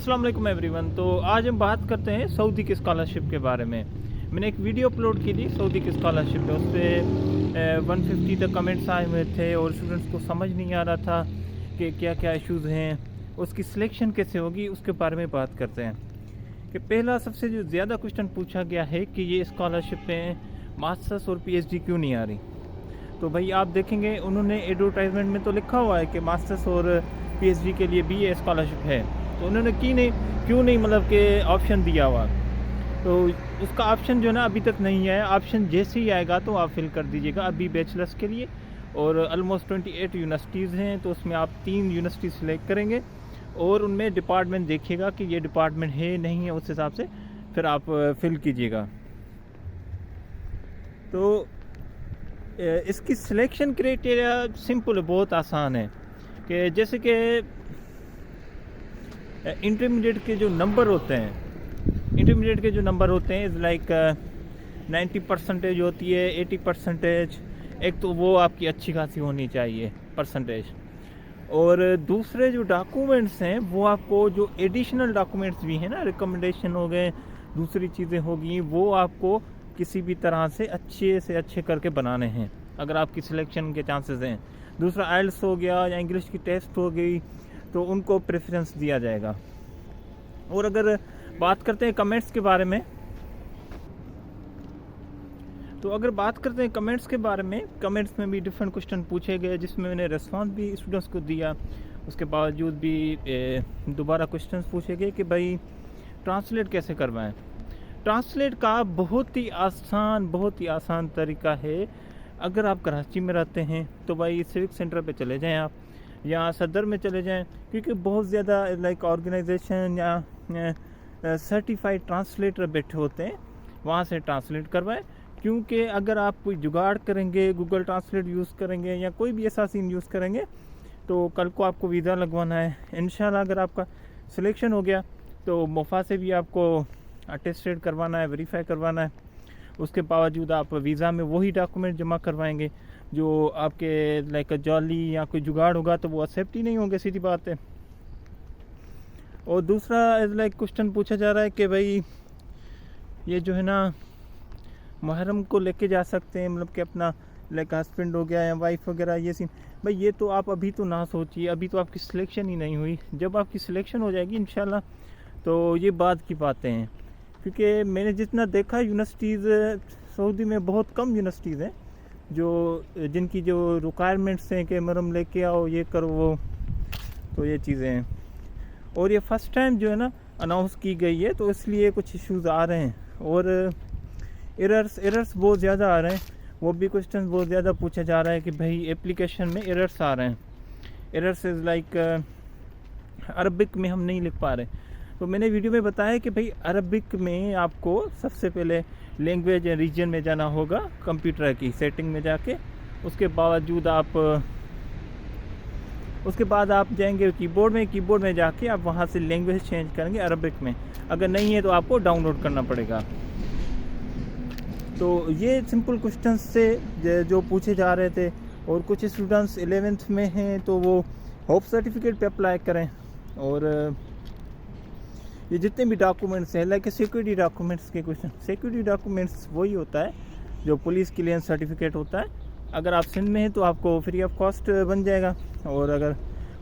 अस्सलाम वालेकुम एवरीवन। तो आज हम बात करते हैं सऊदी की स्कॉलरशिप के बारे में। मैंने एक वीडियो अपलोड की थी सऊदी की स्कॉलरशिप पे, उस पर 150 तक कमेंट्स आए हुए थे और स्टूडेंट्स को समझ नहीं आ रहा था कि क्या क्या इश्यूज़ हैं, उसकी सिलेक्शन कैसे होगी, उसके बारे में बात करते हैं। कि पहला सबसे जो ज़्यादा क्वेश्चन पूछा गया है कि ये स्कॉलरशिप में मास्टर्स और पीएचडी क्यों नहीं आ रही। तो भाई आप देखेंगे उन्होंने एडवर्टाइजमेंट में तो लिखा हुआ है कि मास्टर्स और पीएचडी के लिए भी ये स्कॉलरशिप है, तो उन्होंने क्यों नहीं मतलब कि ऑप्शन दिया हुआ। तो उसका ऑप्शन जो है ना अभी तक नहीं आया। ऑप्शन जैसे ही आएगा तो आप फिल कर दीजिएगा। अभी बैचलर्स के लिए और ऑलमोस्ट 28 यूनिवर्सिटीज़ हैं, तो उसमें आप 3 यूनिवर्सिटी सिलेक्ट करेंगे और उनमें डिपार्टमेंट देखिएगा कि ये डिपार्टमेंट है नहीं है, उस हिसाब से फिर आप फिल कीजिएगा। तो इसकी सिलेक्शन क्राइटेरिया सिंपल है, बहुत आसान है। कि जैसे कि इंटरमीडिएट के जो नंबर होते हैं इज़ लाइक 90% होती है, 80%। एक तो वो आपकी अच्छी खासी होनी चाहिए परसेंटेज, और दूसरे जो डॉक्यूमेंट्स हैं वो आपको जो एडिशनल डॉक्यूमेंट्स भी हैं ना, रिकमेंडेशन हो गए, दूसरी चीज़ें होगी, वो आपको किसी भी तरह से अच्छे करके बनाने हैं अगर आपकी सिलेक्शन के चांसेस हैं। दूसरा आइल्स हो गया या इंग्लिश की टेस्ट हो गई, तो उनको प्रेफरेंस दिया जाएगा। और अगर बात करते हैं कमेंट्स के बारे में, तो अगर बात करते हैं कमेंट्स के बारे में, कमेंट्स में भी डिफरेंट क्वेश्चन पूछे गए जिसमें मैंने रिस्पॉन्स भी स्टूडेंट्स को दिया। उसके बावजूद भी दोबारा क्वेश्चंस पूछे गए कि भाई ट्रांसलेट कैसे करवाएं। ट्रांसलेट का बहुत ही आसान तरीका है। अगर आप कराची में रहते हैं तो भाई सिविक सेंटर पे चले जाएं आप, या सदर में चले जाएं, क्योंकि बहुत ज़्यादा लाइक ऑर्गेनाइजेशन या सर्टिफाइड ट्रांसलेटर बैठे होते हैं, वहाँ से ट्रांसलेट करवाएं। क्योंकि अगर आप कोई जुगाड़ करेंगे, गूगल ट्रांसलेट यूज़ करेंगे या कोई भी ऐसा सीन यूज़ करेंगे, तो कल को आपको वीज़ा लगवाना है। इंशाल्लाह अगर आपका सिलेक्शन हो गया तो मोफा से भी आपको अटेस्टेड करवाना है, वेरीफाई करवाना है। उसके बावजूद आप वीज़ा में वही डॉक्यूमेंट जमा करवाएंगे जो आपके लाइक जॉली या कोई जुगाड़ होगा तो वो एक्सेप्ट ही नहीं होंगे, सीधी बात है। और दूसरा लाइक क्वेश्चन पूछा जा रहा है कि भाई ये जो है ना मुहर्रम को लेके जा सकते हैं, मतलब कि अपना लाइक हस्बैंड हो गया या वाइफ वगैरह, ये सीन। भाई ये तो आप अभी तो ना सोचिए, अभी तो आपकी सिलेक्शन ही नहीं हुई। जब आपकी सिलेक्शन हो जाएगी इंशाल्लाह तो ये बाद की बातें हैं। क्योंकि मैंने जितना देखा यूनिवर्सिटीज़ सऊदी में बहुत कम यूनिवर्सिटीज़ हैं जिनकी जो रिक्वायरमेंट्स हैं कि मुहर्रम लेके आओ, ये करो वो, तो ये चीज़ें हैं। और ये फर्स्ट टाइम जो है ना अनाउंस की गई है, तो इसलिए कुछ इश्यूज़ आ रहे हैं और एरर्स बहुत ज़्यादा आ रहे हैं। वो भी क्वेश्चन बहुत ज़्यादा पूछा जा रहा है कि भाई एप्लीकेशन में एरर्स आ रहे हैं। एरर्स इज़ लाइक अरबिक में हम नहीं लिख पा रहे। तो मैंने वीडियो में बताया कि भाई अरबिक में आपको सबसे पहले लैंग्वेज रीजन में जाना होगा, कंप्यूटर की सेटिंग में जाके। उसके बाद आप जाएंगे कीबोर्ड में जाके आप वहाँ से लैंग्वेज चेंज करेंगे अरबिक में। अगर नहीं है तो आपको डाउनलोड करना पड़ेगा। तो ये सिंपल क्वेश्चंस से जो पूछे जा रहे थे। और कुछ स्टूडेंट्स 11th में हैं तो वो होप सर्टिफिकेट पे अप्लाई करें। और ये जितने भी डॉक्यूमेंट्स हैं लाइक सिक्योरिटी डॉक्यूमेंट्स के क्वेश्चन, सिक्योरिटी डॉक्यूमेंट्स वही होता है जो पुलिस क्लियरेंस सर्टिफिकेट होता है। अगर आप सिंध में हैं तो आपको फ्री ऑफ कॉस्ट बन जाएगा, और अगर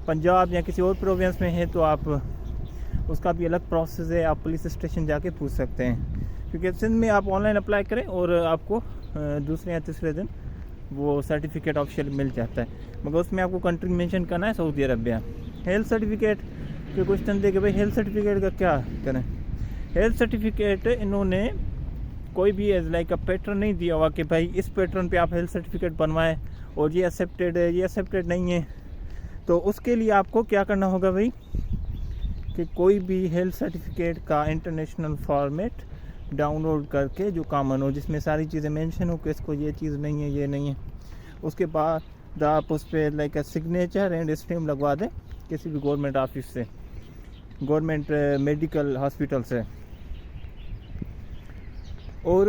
पंजाब या किसी और प्रोविंस में है तो आप उसका भी अलग प्रोसेस है, आप पुलिस स्टेशन जाके पूछ सकते हैं। क्योंकि सिंध में आप ऑनलाइन अप्लाई करें और आपको दूसरे या तीसरे दिन वो सर्टिफिकेट ऑफिशियल मिल जाता है, मगर उसमें आपको कंट्री मेंशन करना है सऊदी अरबिया। हेल्थ सर्टिफिकेट के क्वेश्चन दे के भाई हेल्थ सर्टिफिकेट का क्या करें। हेल्थ सर्टिफिकेट इन्होंने कोई भी एज लाइक अ पैटर्न नहीं दिया हुआ कि भाई इस पैटर्न पे आप हेल्थ सर्टिफिकेट बनवाएं और ये एक्सेप्टेड है, ये एक्सेप्टेड नहीं है। तो उसके लिए आपको क्या करना होगा भाई कि कोई भी हेल्थ सर्टिफिकेट का इंटरनेशनल फॉर्मेट डाउनलोड करके जो कॉमन हो, जिसमें सारी चीज़ें मेंशन हो कि इसको ये चीज़ नहीं है, ये नहीं है। उसके बाद आप उस पर लाइक सिग्नेचर एंड स्टैम्प लगवा दें किसी भी गवर्नमेंट ऑफिस से, गवर्नमेंट मेडिकल हॉस्पिटल से। और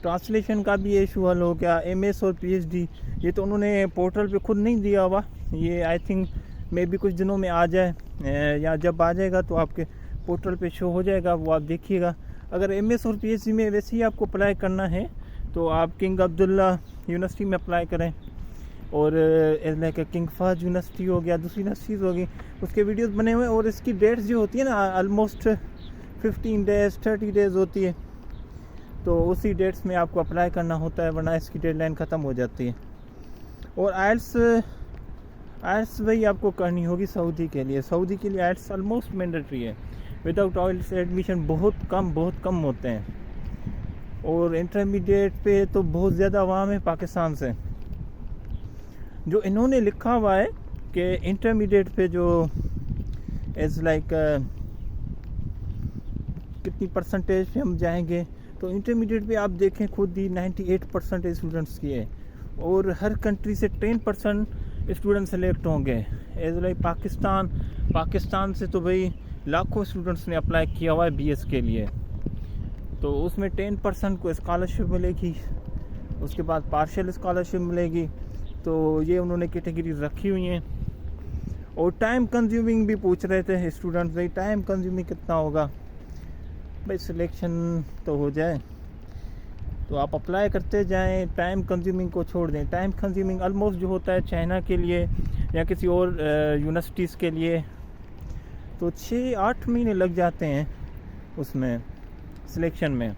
ट्रांसलेशन का भी इशू हल हो गया। MS और PhD ये तो उन्होंने पोर्टल पे खुद नहीं दिया हुआ, ये आई थिंक मे भी कुछ दिनों में आ जाए। या जब आ जाएगा तो आपके पोर्टल पे शो हो जाएगा, वो आप देखिएगा। अगर एमएस और पीएचडी में वैसे ही आपको अप्लाई करना है तो आप किंग अब्दुल्ला यूनिवर्सिटी में अप्लाई करें, और लाइक किंग फहद यूनिवर्सिटी हो गया, दूसरी यूनिवर्सिटीज़ होगी, उसके वीडियोस बने हुए हैं। और इसकी डेट्स जो होती है ना ऑलमोस्ट 15 डेज़ 30 डेज़ होती है, तो उसी डेट्स में आपको अप्लाई करना होता है, वरना इसकी डेडलाइन ख़त्म हो जाती है। और आइल्स भाई आपको करनी होगी सऊदी के लिए। सऊदी के लिए आइल्स ऑलमोस्ट मैंडेटरी है। विदाउट आइल्स एडमिशन बहुत कम होते हैं, और इंटरमीडिएट पे तो बहुत ज़्यादा अवाम है पाकिस्तान से। जो इन्होंने लिखा हुआ है कि इंटरमीडिएट पे जो एज लाइक कितनी परसेंटेज पे हम जाएंगे, तो इंटरमीडिएट पे आप देखें खुद ही 98% स्टूडेंट्स की है, और हर कंट्री से 10% स्टूडेंट सेलेक्ट होंगे। एज लाइक पाकिस्तान से तो भाई लाखों स्टूडेंट्स ने अप्लाई किया हुआ है बीएस के लिए, तो उसमें 10% को स्कॉलरशिप मिलेगी, उसके बाद पार्शियल स्कॉलरशिप मिलेगी। तो ये उन्होंने कैटेगरीज रखी हुई हैं। और टाइम कंज्यूमिंग भी पूछ रहे थे स्टूडेंट्स, भाई टाइम कंज्यूमिंग कितना होगा। भाई सिलेक्शन तो हो जाए तो आप अप्लाई करते जाएं, टाइम कंज्यूमिंग को छोड़ दें। टाइम कंज्यूमिंग ऑलमोस्ट जो होता है चाइना के लिए या किसी और यूनिवर्सिटीज़ के लिए तो 6-8 महीने लग जाते हैं उसमें सिलेक्शन में,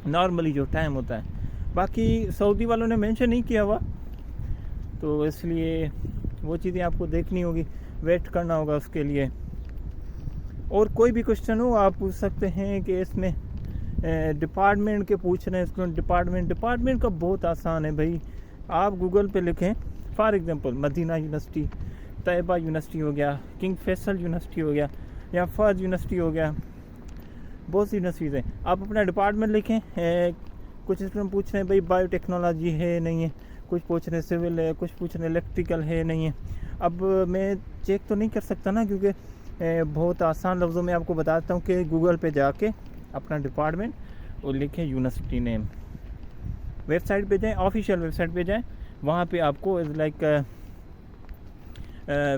नॉर्मली जो टाइम होता है। बाकी सऊदी वालों ने मेंशन नहीं किया हुआ, तो इसलिए वो चीज़ें आपको देखनी होगी, वेट करना होगा उसके लिए। और कोई भी क्वेश्चन हो आप पूछ सकते हैं कि इसमें डिपार्टमेंट के पूछ रहे हैं स्टूडेंट। डिपार्टमेंट का बहुत आसान है भाई, आप गूगल पे लिखें for example Medina university, Taibah university हो गया, किंग फैसल यूनिवर्सिटी हो गया, या फहद यूनिवर्सिटी हो गया, बहुत सी यूनिवर्सिटीज़ हैं। आप अपना डिपार्टमेंट लिखें। कुछ स्टूडेंट पूछ रहे हैं भाई बायोटेक्नोलॉजी है नहीं है, कुछ पूछ रहे हैं सिविल है, कुछ पूछ रहे हैं इलेक्ट्रिकल है नहीं है। अब मैं चेक तो नहीं कर सकता ना, क्योंकि बहुत आसान लफ्ज़ों में आपको बताता हूँ कि गूगल पे जाके अपना डिपार्टमेंट और लिखें यूनिवर्सिटी नेम, वेबसाइट पे जाएं, ऑफिशियल वेबसाइट पे जाएं, वहाँ पे आपको लाइक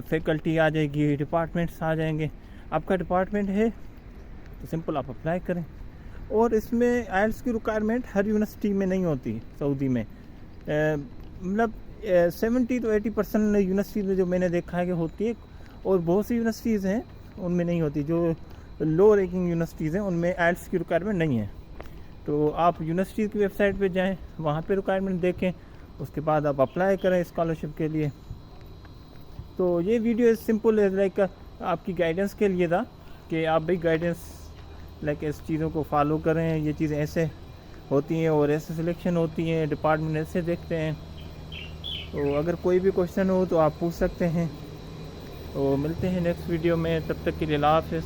फैकल्टी आ जाएगी, डिपार्टमेंट्स आ जाएंगे। आपका डिपार्टमेंट है तो सिंपल आप अप्लाई करें। और इसमें आइल्स की रिक्वायरमेंट हर यूनिवर्सिटी में नहीं होती सऊदी में, मतलब 70 to 80% यूनिवर्सिटी में जो मैंने देखा है कि होती है, और बहुत सी यूनिवर्सिटीज़ हैं उनमें नहीं होती। जो लो रैंकिंग यूनिवर्सिटीज़ हैं उनमें आइल्स की रिक्वायरमेंट नहीं है। तो आप यूनिवर्सिटी की वेबसाइट पे जाएं, वहाँ पे रिक्वायरमेंट देखें, उसके बाद आप अप्लाई करें स्कॉलरशिप के लिए। तो ये वीडियो सिंपल लाइक आपकी गाइडेंस के लिए था कि आप भी गाइडेंस लाइक इस चीज़ों को फॉलो करें। ये चीज़ें ऐसे होती हैं और ऐसे सिलेक्शन होती हैं, डिपार्टमेंट ऐसे देखते हैं। तो अगर कोई भी क्वेश्चन हो तो आप पूछ सकते हैं। तो मिलते हैं नेक्स्ट वीडियो में, तब तक के लिए अल्लाह हाफ़िज़।